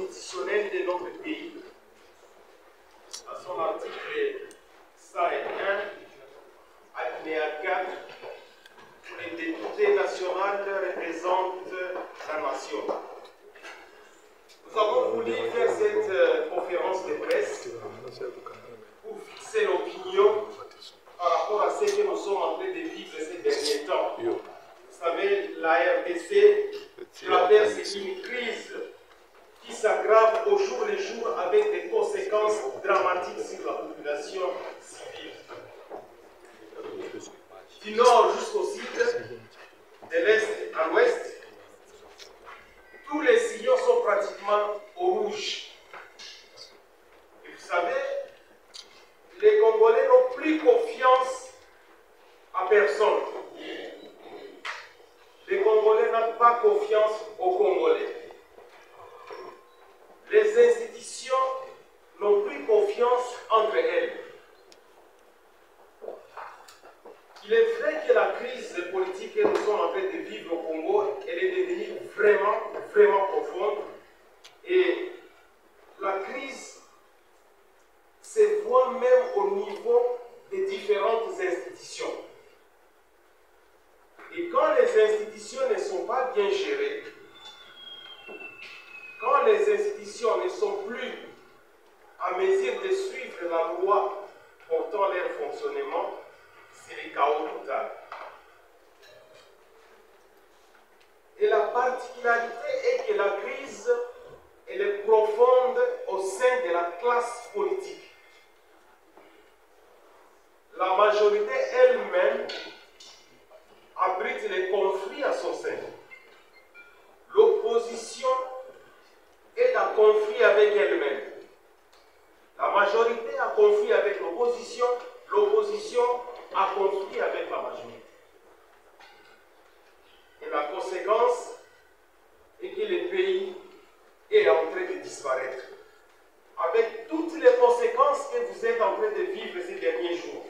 constitutionnelle de notre pays, à son article 101, alinéa 4, les députés nationaux représentent la nation. Nous avons voulu faire cette conférence de presse pour fixer l'opinion par rapport à ce que nous sommes en train de vivre ces derniers temps. Vous savez, la RDC traverse une crise qui s'aggrave au jour le jour avec des conséquences dramatiques sur la population civile. Du nord jusqu'au sud, de l'est à l'ouest, tous les sillons sont pratiquement au rouge. Et vous savez, les Congolais n'ont plus confiance à personne. Les Congolais n'ont pas confiance aux Congolais. Les institutions n'ont plus confiance entre elles. Il est vrai que la crise politique que nous sommes en train de vivre au Congo, elle est devenue vraiment profonde. Et la crise se voit même au niveau des différentes institutions. Et quand les institutions ne sont pas bien gérées, quand les institutions ne sont plus à mesure de suivre la loi portant leur fonctionnement, c'est le chaos total. Et la particularité est que la crise, elle est profonde au sein de la classe politique. La majorité elle-même abrite les conflits à son sein. L'opposition est en conflit avec elle-même. La majorité a conflit avec l'opposition, l'opposition a conflit avec la majorité. Et la conséquence est que le pays est en train de disparaître. Avec toutes les conséquences que vous êtes en train de vivre ces derniers jours.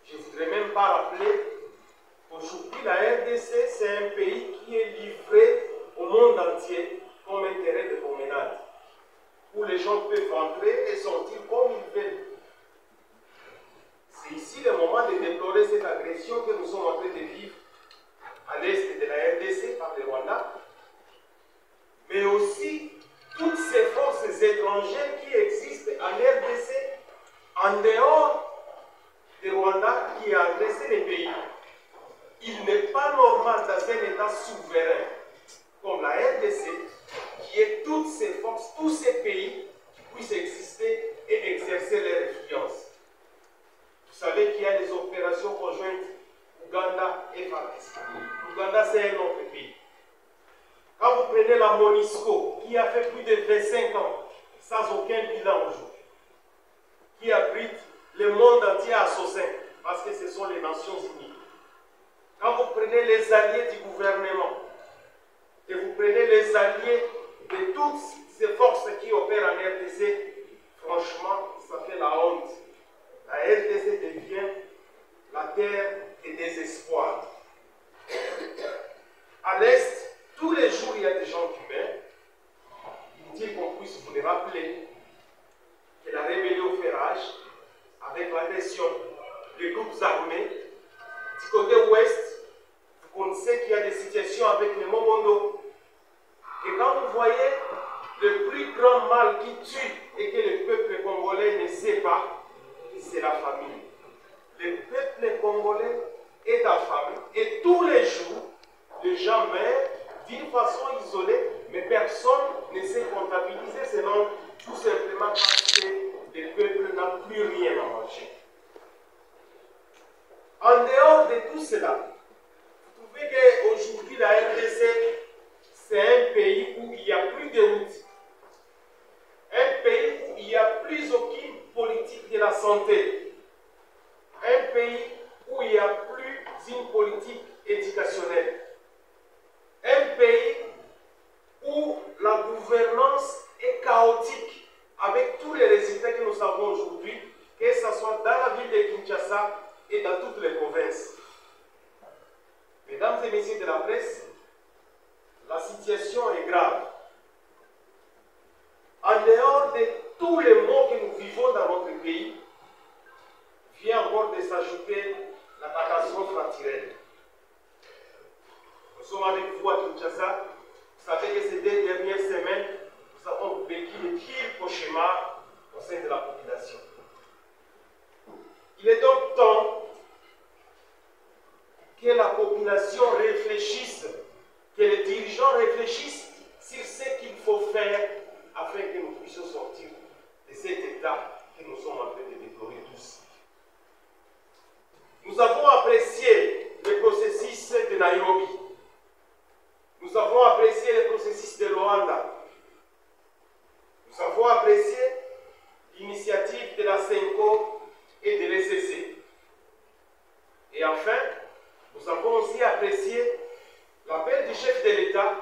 Je ne voudrais même pas rappeler qu'aujourd'hui, la RDC, c'est un pays qui est livré au monde entier comme un terrain de promenade, où les gens peuvent entrer et sortir comme ils veulent. C'est ici le moment de déplorer cette agression que nous sommes en train de vivre à l'est de la RDC par le Rwanda, mais aussi toutes ces forces étrangères qui existent en RDC, en dehors du Rwanda qui a agressé les pays. Il n'est pas normal dans un État souverain comme la RDC, qui est toutes ces forces, tous ces pays qui puissent exister et exercer leur influence. Vous savez qu'il y a des opérations conjointes Ouganda et FARDC. L'Ouganda, c'est un autre pays. Quand vous prenez la MONUSCO, qui a fait plus de 25 ans, sans aucun bilan aujourd'hui, qui abrite le monde entier à son sein, parce que ce sont les Nations Unies. Quand vous prenez les alliés du gouvernement, et vous prenez les alliés de toutes ces forces qui opèrent en RDC, franchement, ça fait la honte. La RDC devient la terre des désespoirs. À l'Est, tous les jours, il y a des gens qui meurent. Inutile qu'on puisse vous les rappeler que la rébellion fait rage avec l'agression des groupes armés. Du côté ouest, vous connaissez qu'il y a des situations avec les Mobondo. Et quand vous voyez le plus grand mal qui tue et que le peuple congolais ne sait pas, c'est la famille. Le peuple congolais est affamé et tous les jours, les gens meurent d'une façon isolée, mais personne ne sait comptabiliser, sinon tout simplement parce que le peuple n'a plus rien à manger. En dehors de tout cela, vous trouvez qu'aujourd'hui la RDC, c'est un pays où il n'y a plus de routes, un pays où il n'y a plus aucune politique de la santé, un pays où il n'y a plus une politique éducationnelle, un pays où la gouvernance est chaotique avec tous les résultats que nous avons aujourd'hui, que ce soit dans la ville de Kinshasa et dans toutes les provinces. Mesdames et messieurs de la presse, la situation est grave. en dehors de tous les maux que nous vivons dans notre pays, vient encore de s'ajouter la catastrophe naturelle. Nous sommes avec vous à Kinshasa. Vous savez que ces 2 dernières semaines, nous avons vécu de pires cauchemars au sein de la population. Il est donc temps que la population réfléchisse, que les dirigeants réfléchissent sur ce qu'il faut faire afin que nous puissions sortir de cet état que nous sommes en train de déplorer tous. Nous avons apprécié le processus de Nairobi. Nous avons apprécié le processus de Luanda. Nous avons apprécié l'initiative de la CENCO et de l'ECC. Et enfin, nous avons aussi apprécié l'appel du chef de l'État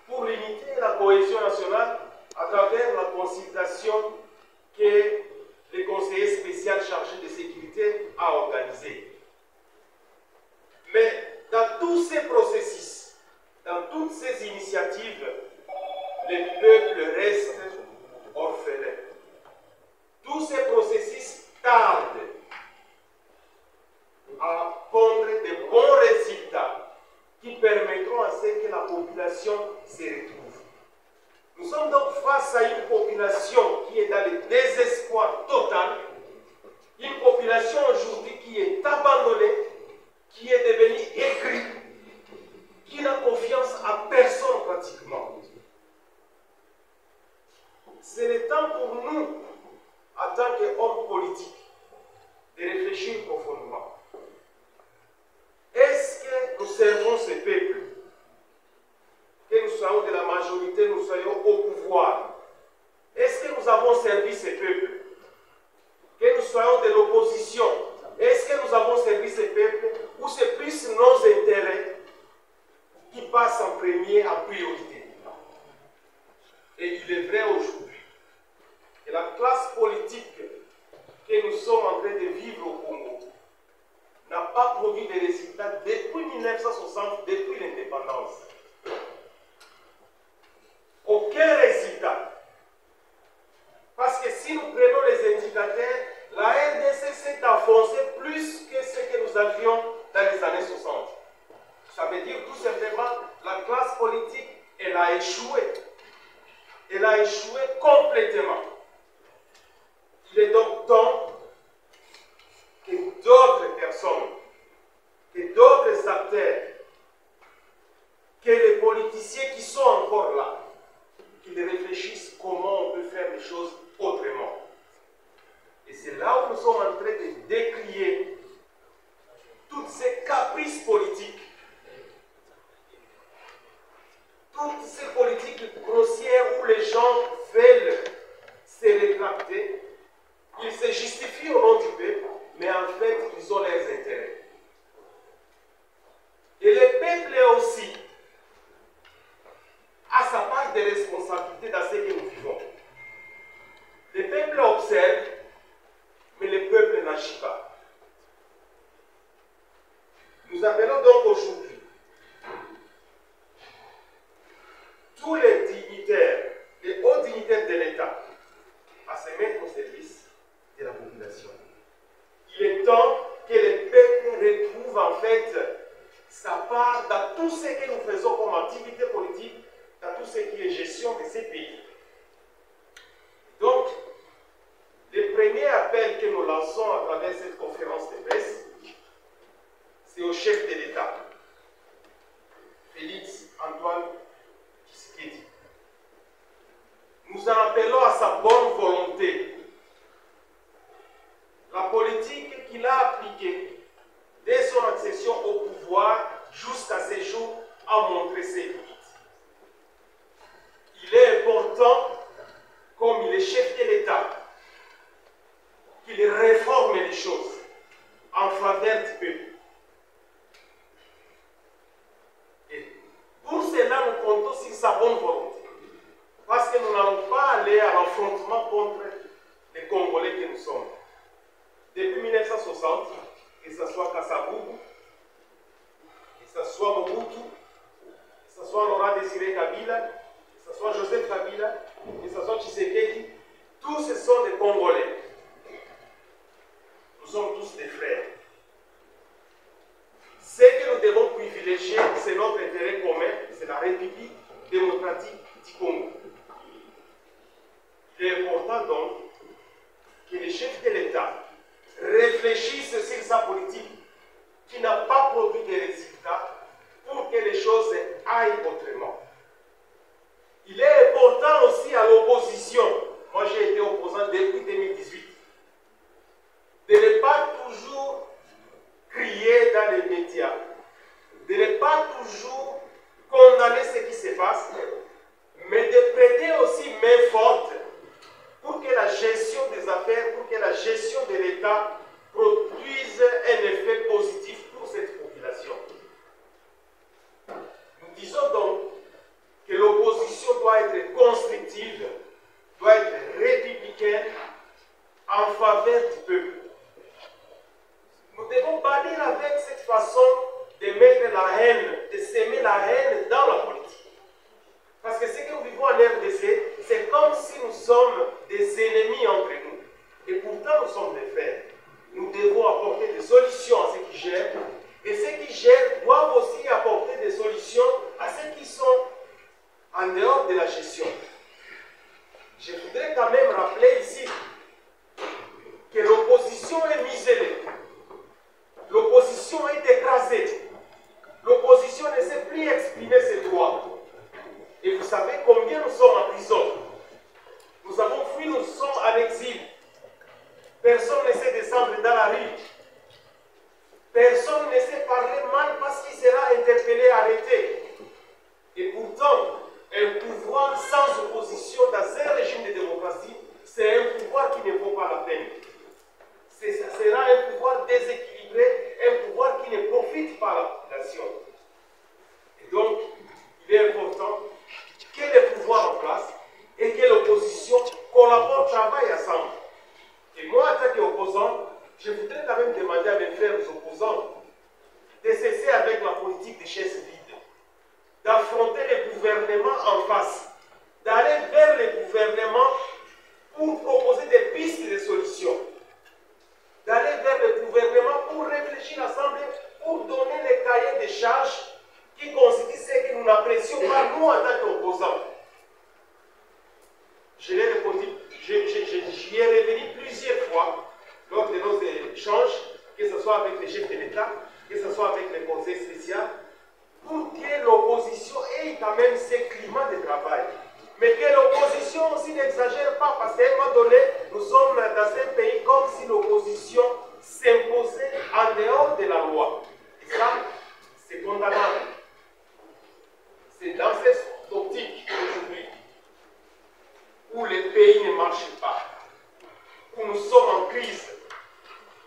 pour limiter la cohésion nationale à travers la consultation que le conseiller spécial chargé de sécurité a organisée. Mais dans tous ces processus, dans toutes ces initiatives, le peuple reste orphelin. Tous ces processus tardent à pondre de bons résultats qui permettront à ce que la population se retrouve. Nous sommes donc face à une population qui est dans le désespoir total, une population aujourd'hui qui est abandonnée, qui est devenue aigrie, qui n'a confiance à personne pratiquement. C'est le temps pour nous, en tant qu'hommes politiques, de réfléchir profondément. Est-ce que nous servons ce peuple? Que nous soyons de la majorité, nous soyons au pouvoir. Est-ce que nous avons servi ce peuple? Que nous soyons de l'opposition, est-ce que nous avons servi ce peuple? Ou c'est plus nos intérêts qui passent en premier, en priorité? Et il est vrai aujourd'hui que la classe politique que nous sommes en train de vivre au Congo n'a pas produit des résultats depuis 1960, depuis l'indépendance. Aucun résultat. Parce que si nous prenons les indicateurs, la RDC s'est enfoncée plus que ce que nous avions dans les années 60. Ça veut dire tout simplement la classe politique, elle a échoué. Elle a échoué complètement. Il est donc temps que d'autres personnes, que d'autres acteurs, que les politiciens qui sont encore là, qu'ils réfléchissent comment on peut faire les choses autrement. Et c'est là où nous sommes en train de décrier toutes ces caprices politiques, toutes ces politiques grossières où les gens veulent se rétracter. Ils se justifient au nom du peuple, mais en fait, ils ont leurs intérêts. Et le peuple aussi a sa part de responsabilité dans ce que nous vivons. Le peuple observe, mais le peuple n'agit pas. Nous appelons donc aujourd'hui tous les dignitaires, les hauts dignitaires de l'État à se mettre au service de la population. Il est temps que le peuple retrouve en fait sa part dans tout ce que nous faisons comme activité politique, dans tout ce qui est gestion de ces pays. Donc, le premier appel que nous lançons à travers cette conférence de presse, c'est au chef de l'État, Félix Antoine Tshisekedi. Nous en appelons à sa bonne volonté. La politique qu'il a appliquée dès son accession au pouvoir jusqu'à ce jour a montré ses limites. Il est important, comme il est chef de l'État, qu'il réforme les choses en faveur du peuple. Et pour cela, nous comptons sur sa bonne volonté. Parce que nous n'allons pas aller à l'affrontement contre les Congolais que nous sommes. Depuis 1960, que ce soit Kasabougou, que ce soit Mobutu, que ce soit Laurent Désiré Kabila, que ce soit Joseph Kabila, que ce soit Tshisekedi, tous sont des Congolais. Nous sommes tous des frères. Ce que nous devons privilégier, c'est notre intérêt commun, c'est la République démocratique du Congo. Il est important donc que les chefs de l'État réfléchissent sur sa politique qui n'a pas produit des résultats pour que les choses aillent autrement. Il est important aussi à l'opposition, moi j'ai été opposant depuis 2018, de ne pas toujours crier dans les médias, de ne pas toujours condamner ce qui se passe, mais de prêter aussi main forte pour que la gestion des affaires, pour que la gestion de l'État produise un effet positif pour cette population. Nous disons donc que l'opposition doit être constructive, doit être républicaine, en faveur du peuple. Nous devons bannir avec cette façon de mettre la haine, de s'aimer la haine dans la politique. Parce que ce que nous vivons en RDC, c'est comme si nous sommes des ennemis entre nous. Et pourtant, nous sommes des frères. Nous devons apporter des solutions à ceux qui gèrent. Et ceux qui gèrent doivent aussi apporter des solutions à ceux qui sont en dehors de la gestion. Je voudrais quand même rappeler ici que l'opposition est muselée. L'opposition est écrasée. L'opposition ne sait plus exprimer ses droits. Et vous savez combien nous sommes en prison. Nous avons fui, nous sommes en exil. Personne ne sait descendre dans la rue. Personne ne sait parler mal parce qu'il sera interpellé, arrêté. Et pourtant, un pouvoir sans opposition dans un régime de démocratie, c'est un pouvoir qui ne vaut pas la peine. Ça sera un pouvoir déséquilibré, un pouvoir qui ne profite pas à la population. Et donc, il est important que les pouvoirs en place et que l'opposition collaborent, travaillent ensemble. Et moi, en tant qu'opposant, je voudrais quand même demander à mes frères opposants de cesser avec la politique des chaises vides, d'affronter les gouvernements en face, d'aller vers les gouvernements pour proposer des pistes de solutions, d'aller vers le gouvernement pour réfléchir ensemble, pour donner les cahiers de charges qui constituent ce que nous n'apprécions pas, nous, en tant qu'opposants. Je l'ai répondu, j'y ai revenu plusieurs fois lors de nos échanges, que ce soit avec les chefs de l'État, que ce soit avec les conseils spéciaux, pour que l'opposition ait quand même ce climat de travail. Mais que l'opposition aussi n'exagère pas, parce qu'à un moment donné, nous sommes dans un pays comme si l'opposition s'imposait en dehors de la loi. Et ça, c'est condamnable. C'est dans cette optique aujourd'hui où le pays ne marche pas, où nous sommes en crise,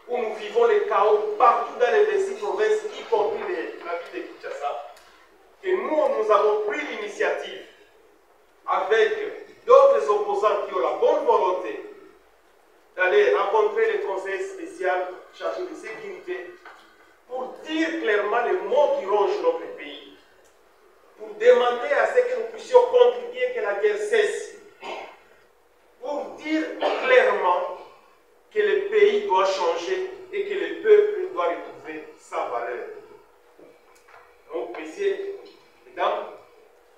où nous vivons le chaos partout dans les 26 provinces, y compris la ville de Kinshasa, que nous avons pris l'initiative avec d'autres opposants qui ont la bonne volonté d'aller rencontrer le conseil spécial chargé de sécurité pour dire clairement les mots qui rongent notre pays, pour demander à ce que nous puissions contribuer que la guerre cesse, pour dire clairement que le pays doit changer et que le peuple doit retrouver sa valeur. Donc, messieurs, mesdames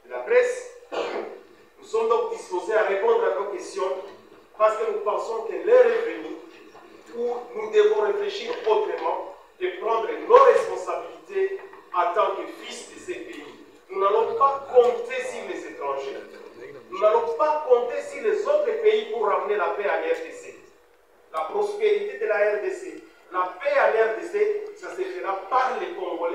de la presse, nous sommes donc disposés à répondre à vos questions parce que nous pensons que l'heure est venue où nous devons réfléchir autrement et prendre nos responsabilités en tant que fils de ces pays. Nous n'allons pas compter sur les étrangers. Nous n'allons pas compter sur les autres pays pour ramener la paix en RDC. La prospérité de la RDC, la paix en RDC, ça se fera par les Congolais.